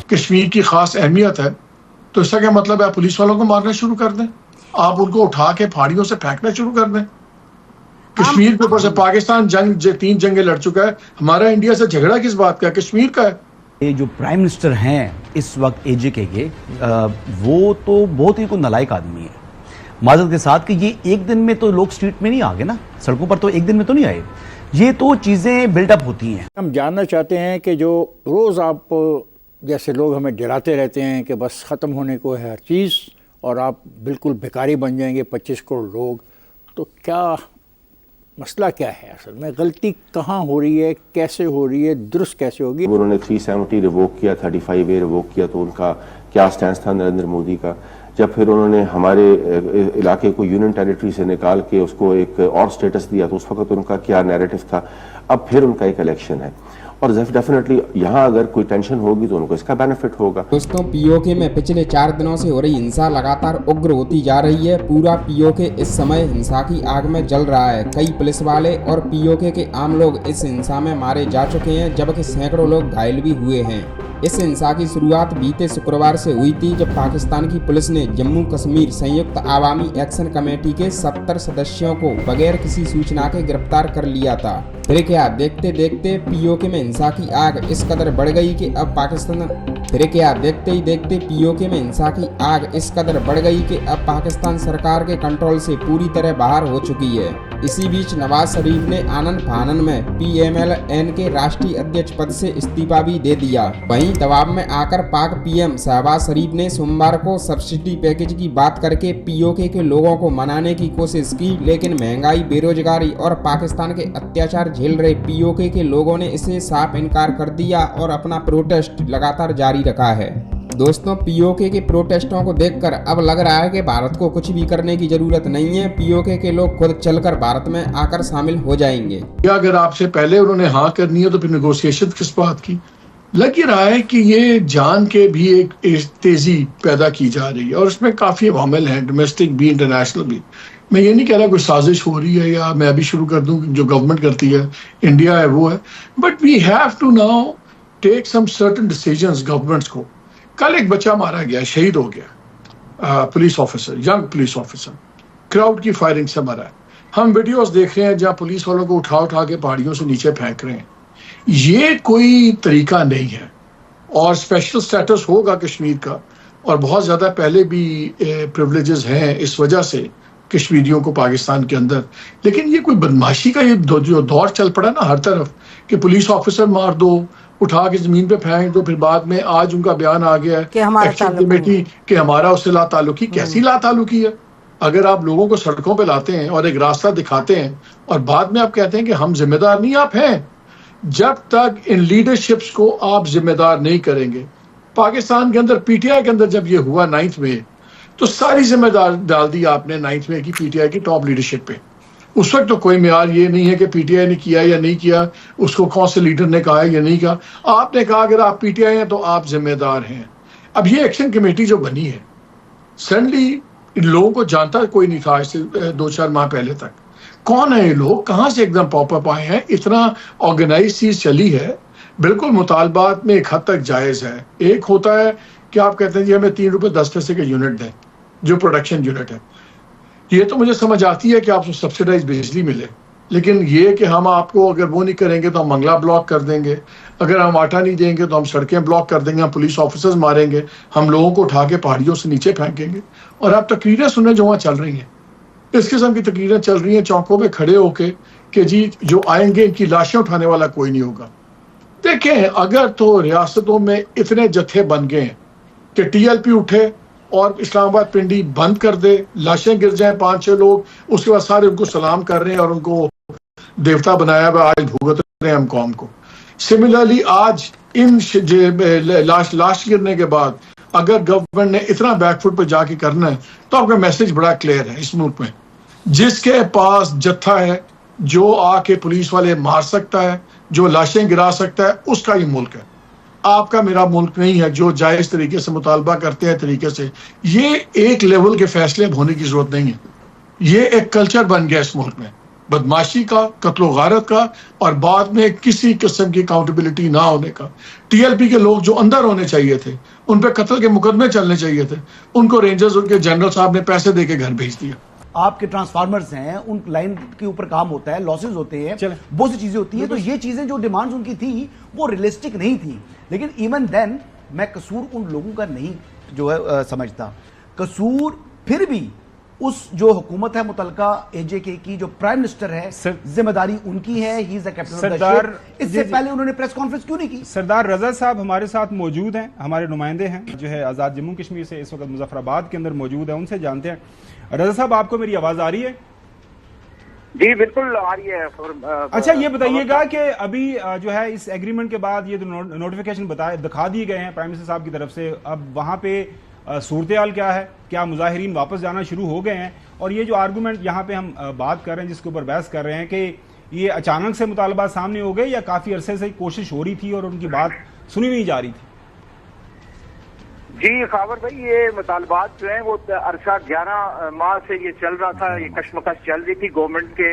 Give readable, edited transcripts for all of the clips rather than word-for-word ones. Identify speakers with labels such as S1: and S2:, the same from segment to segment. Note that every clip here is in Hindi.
S1: कश्मीर की खास अहमियत है, तो इसका क्या मतलब है? आप पुलिस वालों को मारना शुरू कर दें, आप उनको उठा के पहाड़ियों से फेंकना शुरू कर दें। कश्मीर के ऊपर से पाकिस्तान 3 जंगें लड़ चुका है, हमारा इंडिया से झगड़ा किस बात का? कश्मीर का है।
S2: ये जो प्राइम मिनिस्टर हैं इस वक्त एजेके के, वो तो बहुत ही कोई नालायक आदमी है, माजरत के साथ, कि ये एक दिन में तो लोग स्ट्रीट में नहीं आ गए ना, सड़कों पर तो एक दिन में तो नहीं आए, ये तो चीज़ें बिल्डअप होती हैं।
S3: हम जानना चाहते हैं कि जो रोज़ आप जैसे लोग हमें डराते रहते हैं कि बस ख़त्म होने को है हर चीज़ और आप बिल्कुल भिखारी बन जाएंगे 25 करोड़ लोग, तो क्या मसला क्या है? असल में गलती कहाँ हो रही है, कैसे हो रही है, दुरुस्त कैसे होगी?
S4: उन्होंने 370 रिवोक किया, 35A रिवोक किया, तो उनका क्या स्टैंड था नरेंद्र मोदी का? जब फिर उन्होंने हमारे इलाके को यूनियन टेरिटरी से निकाल के उसको एक और स्टेटस दिया, तो उस वक्त उनका क्या नैरेटिव था? अब फिर उनका एक इलेक्शन है और डेफिनेटली यहाँ अगर कोई टेंशन होगी तो उनको इसका बेनिफिट होगा।
S5: दोस्तों, पीओके में पिछले 4 दिनों से हो रही हिंसा लगातार उग्र होती जा रही है। पूरा पीओके इस समय हिंसा की आग में जल रहा है। कई पुलिस वाले और पीओके के आम लोग इस हिंसा में मारे जा चुके हैं, जबकि सैकड़ों लोग घायल भी हुए हैं। इस हिंसा की शुरुआत बीते शुक्रवार से हुई थी, जब पाकिस्तान की पुलिस ने जम्मू कश्मीर संयुक्त आवामी एक्शन कमेटी के 70 सदस्यों को बगैर किसी सूचना के गिरफ्तार कर लिया था। फिर क्या, देखते देखते पीओके में हिंसा की आग इस कदर बढ़ गई कि अब पाकिस्तान सरकार के कंट्रोल से पूरी तरह बाहर हो चुकी है। इसी बीच नवाज शरीफ ने आनन फानन में PMLN के राष्ट्रीय अध्यक्ष पद से इस्तीफा भी दे दिया। वहीं दबाव में आकर पाक PM शहबाज शरीफ ने सोमवार को सब्सिडी पैकेज की बात करके पीओके के लोगों को मनाने की कोशिश की, लेकिन महंगाई, बेरोजगारी और पाकिस्तान के अत्याचार झेल रहे पीओके के लोगों ने इसे साफ इनकार कर दिया और अपना प्रोटेस्ट लगातार जारी रखा है। दोस्तों, पीओके के प्रोटेस्टों को देखकर अब लग रहा है कि भारत को कुछ भी करने की जरूरत नहीं है। पीओके के लोग खुद चलकर भारत में आकर शामिल हो जाएंगे।
S1: अगर आपसे पहले उन्होंने हाँ करनी है तो फिर नेगोशिएशन किस बात की? लग ही रहा है कि ये जान के भी एक तेजी पैदा की जा रही है और उसमें काफी अवामिल हैं, डोमेस्टिक भी, इंटरनेशनल भी। मैं ये नहीं कह रहा कोई साजिश हो रही है या मैं अभी शुरू कर दूं, जो गवर्नमेंट करती है, इंडिया है, वो है, but we have to now take some certain decisions governments को। कल एक बच्चा मारा गया, शहीद हो गया, police officer, young police officer, crowd की फायरिंग से मरा है। हम वीडियोस देख रहे हैं जहां पुलिस वालों को उठा उठा के पहाड़ियों से नीचे फेंक रहे हैं। ये कोई तरीका नहीं है और स्पेशल स्टेटस होगा कश्मीर का और बहुत ज्यादा पहले भी प्रिविलेजेस हैं इस वजह से कश्मीरियों को पाकिस्तान के अंदर। लेकिन ये कोई बदमाशी का ये जो दौर चल पड़ा ना हर तरफ कि पुलिस ऑफिसर मार दो, उठा के जमीन पे फेंक दो, फिर बाद में आज उनका बयान आ गया है एक्शन कमेटी कि हमारा उससे ला ताल्लुकी। कैसी ला ताल्लुकी है? अगर आप लोगों को सड़कों पे लाते हैं और एक रास्ता दिखाते हैं और बाद में आप कहते हैं कि हम जिम्मेदार नहीं, आप हैं। जब तक इन लीडरशिप्स को आप जिम्मेदार नहीं करेंगे, पाकिस्तान के अंदर PTI के अंदर जब ये हुआ 9 मई, तो सारी जिम्मेदार डाल दी आपने 9 मई की PTI की टॉप लीडरशिप पे। उस वक्त तो कोई म्यार ये नहीं है कि PTI ने किया या नहीं किया, उसको कौन से लीडर ने कहा या नहीं कहा। आपने कहा अगर आप PTI हैं तो आप जिम्मेदार हैं। अब ये एक्शन कमेटी जो बनी है, सडनली इन लोगों को जानता कोई नहीं था इससे 2-4 माह पहले तक। कौन है ये लोग, कहाँ से एकदम पॉपअप आए हैं? इतना ऑर्गेनाइज चीज चली है, बिल्कुल मुतालबात में एक हद तक जायज है। एक होता है कि आप कहते हैं जी हमें 3 रुपए 10 पैसे का यूनिट दें, जो प्रोडक्शन यूनिट है। ये तो मुझे समझ आती है कि आपको सब्सिडाइज बिजली मिले, लेकिन ये कि हम आपको अगर वो नहीं करेंगे तो हम मंगला ब्लॉक कर देंगे, अगर हम आटा नहीं देंगे तो हम सड़कें ब्लॉक कर देंगे, हम पुलिस ऑफिसर्स मारेंगे, हम लोगों को उठा के पहाड़ियों से नीचे फेंकेंगे। और आप तकरीरें सुने जो वहाँ चल रही हैं, इस किस्म की तकरीरें चल रही हैं चौकों पे खड़े होके कि जी जो आएंगे इनकी लाशें उठाने वाला कोई नहीं होगा। देखें, अगर तो रियासतों में इतने जत्थे बन गए हैं कि TLP उठे और इस्लामाबाद पिंडी बंद कर दे, लाशें गिर जाएं 5-6 लोग, उसके बाद सारे उनको सलाम कर रहे हैं और उनको देवता बनाया हुआ आज भुगत रहे हैं हम कौम को। सिमिलरली आज इन लाश गिरने के बाद अगर गवर्नमेंट ने इतना बैकफुट पर जाके करना है तो आपका मैसेज बड़ा क्लियर है। इस मुल्क में जिसके पास जत्था है, जो आके पुलिस वाले मार सकता है, जो लाशें गिरा सकता है, उसका ये मुल्क है। आपका मेरा मुल्क नहीं है जो जायज तरीके से मुतालबा करते हैं तरीके से। ये एक लेवल के फैसले होने की जरूरत नहीं है, ये एक कल्चर बन गया इस मुल्क में। बदमाशी का, कत्लो गारत का, और बाद में किसी किस्म की अकाउंटेबिलिटी ना होने का। टीएलपी के लोग जो अंदर होने चाहिए थे, उन पे कत्ल के मुकदमे चलने चाहिए थे, उनको रेंजर्स, उनके जनरल साहब ने पैसे देके घर भेज दिया।
S2: आपके ट्रांसफार्मर्स हैं, उन लाइन के ऊपर काम होता है, लॉसेस होते हैं, बहुत सी चीजें होती है। तो ये चीजें जो डिमांड्स उनकी थी वो रियलिस्टिक नहीं थी। लेकिन इवन देन मैं कसूर उन लोगों का नहीं जो है समझता। कसूर फिर भी उस जो हुकूमत है मुतलका एजेके की, जो प्राइम मिनिस्टर है, जिम्मेदारी उनकी है। He is the captain of the ship. इससे पहले उन्होंने प्रेस कॉन्फ्रेंस क्यों नहीं की?
S6: सरदार रजा साहब हमारे साथ मौजूद हैं, हमारे नुमाइंदे हैं, जो है आजाद जम्मू कश्मीर से इस वक्त मुजफ्फराबाद के अंदर मौजूद है, उनसे जानते हैं। रजा साहब, आपको मेरी आवाज आ रही है?
S7: जी बिल्कुल आ रही है।
S6: अच्छा, ये बताइएगा कि अभी जो है इस एग्रीमेंट के बाद ये जो नोटिफिकेशन दिखा दिए गए हैं प्राइम मिनिस्टर साहब की तरफ से, अब वहां पे सूरत-ए-हाल क्या है? क्या मुजाहिरीन वापस जाना शुरू हो गए हैं? और ये जो आर्गूमेंट यहाँ पे हम बात कर रहे हैं, जिसके ऊपर बहस कर रहे हैं, कि ये अचानक से मुतालबा सामने हो गए या काफी अरसे से कोशिश हो रही थी और उनकी बात सुनी नहीं जा रही थी?
S7: जी खावर भाई, ये मुतालबात जो है वो अरसा 11 माह से ये चल रहा था, ये कशमकश चल रही थी गवर्नमेंट के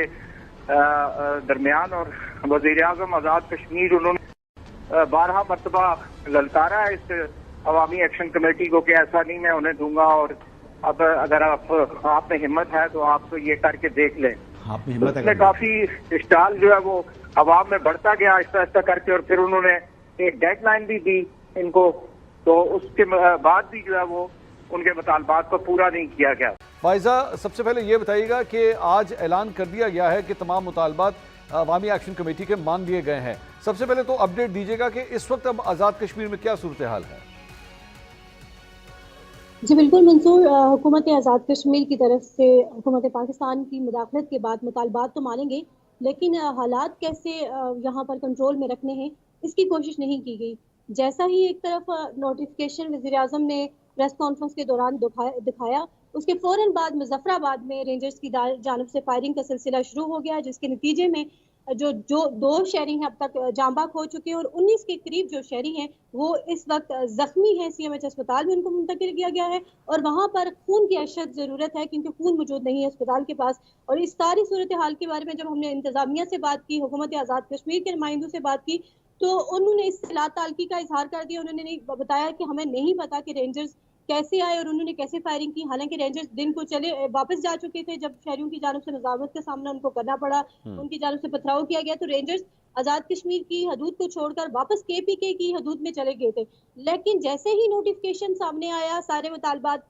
S7: दरमियान। और वजीर आजम आजाद कश्मीर उन्होंने 12 मरतबा ललकारा है इस अवामी एक्शन कमेटी को कि ऐसा नहीं मैं उन्हें दूंगा, और अब अगर आप में हिम्मत है तो आप तो ये करके देख लें। उसमें काफी स्टाल जो है वो अवाम में बढ़ता गया आहिस्ता आहिस्ता करके, और फिर उन्होंने एक डेडलाइन भी दी इनको, तो उसके बाद भी जो है वो उनके मुतालबात को पूरा नहीं किया गया।
S8: फायजा, सबसे पहले ये बताइएगा कि आज ऐलान कर दिया गया है कि तमाम मुतालबात अवामी एक्शन कमेटी के मान लिए गए हैं। सबसे पहले तो अपडेट दीजिएगा कि इस वक्त अब आज़ाद कश्मीर में क्या सूरत हाल है?
S9: जी बिल्कुल मंसूर, हुकूमत आज़ाद कश्मीर की तरफ से हुकूमत पाकिस्तान की मुदाखलत के बाद मुतालबात तो मानेंगे, लेकिन हालात कैसे यहाँ पर कंट्रोल में रखने हैं इसकी कोशिश नहीं की गई। जैसा ही एक तरफ नोटिफिकेशन वज़ीर आज़म ने प्रेस कॉन्फ्रेंस के दौरान दिखाया, उसके फौरन बाद मुजफ्फराबाद में रेंजर्स की जानिब से फायरिंग का सिलसिला शुरू हो गया, जिसके नतीजे में जो 2 शहरी हैं अब तक जांबाक हो चुके हैं, और 19 के करीब जो शहरी हैं वो इस वक्त जख्मी हैं। CMH अस्पताल में उनको मुंतकिल किया गया है, और वहां पर खून की अशद जरूरत है क्योंकि खून मौजूद नहीं है अस्पताल के पास। और इस सारी सूरत हाल के बारे में जब हमने इंतजामिया से बात की, हुकूमत आज़ाद कश्मीर के नुमाइंदों से बात की, तो उन्होंने इस लाताल्की का इजहार कर दिया। उन्होंने बताया कि हमें नहीं पता कि रेंजर्स कैसे आए और उन्होंने कैसे फायरिंग की। हालांकि रेंजर्स दिन को चले वापस जा चुके थे जब शहरियों की जानिब से मुजावरत का सामना उनको करना पड़ा, उनकी जानिब से पथराव किया गया, तो रेंजर्स आजाद कश्मीर की हदूद को छोड़कर वापस KPK की हदूद में चले गए थे। लेकिन जैसे ही नोटिफिकेशन सामने आया, सारे मुतालबात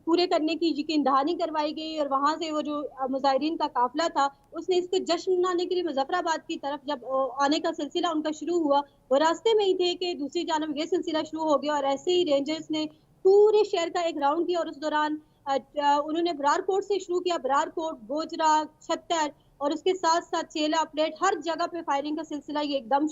S9: पूरे करने की यकीन दहानी करवाई गई, और वहां से वो जो मुजाहिरीन का काफिला था उसने इसको जश्न मनाने के लिए मुजफ्फराबाद की तरफ जब आने का सिलसिला उनका शुरू हुआ, वो रास्ते में ही थे कि दूसरी जानब ये सिलसिला शुरू हो गया। और ऐसे ही रेंजर्स ने पूरे शहर का एक राउंड किया, और उस दौरान उन्होंने बरारकोट से शुरू किया, बरारकोट, गोजरा, छत्तर, और उसके साथ साथ चेला प्लेट, हर जगह पे फायरिंग का सिलसिला ये एकदम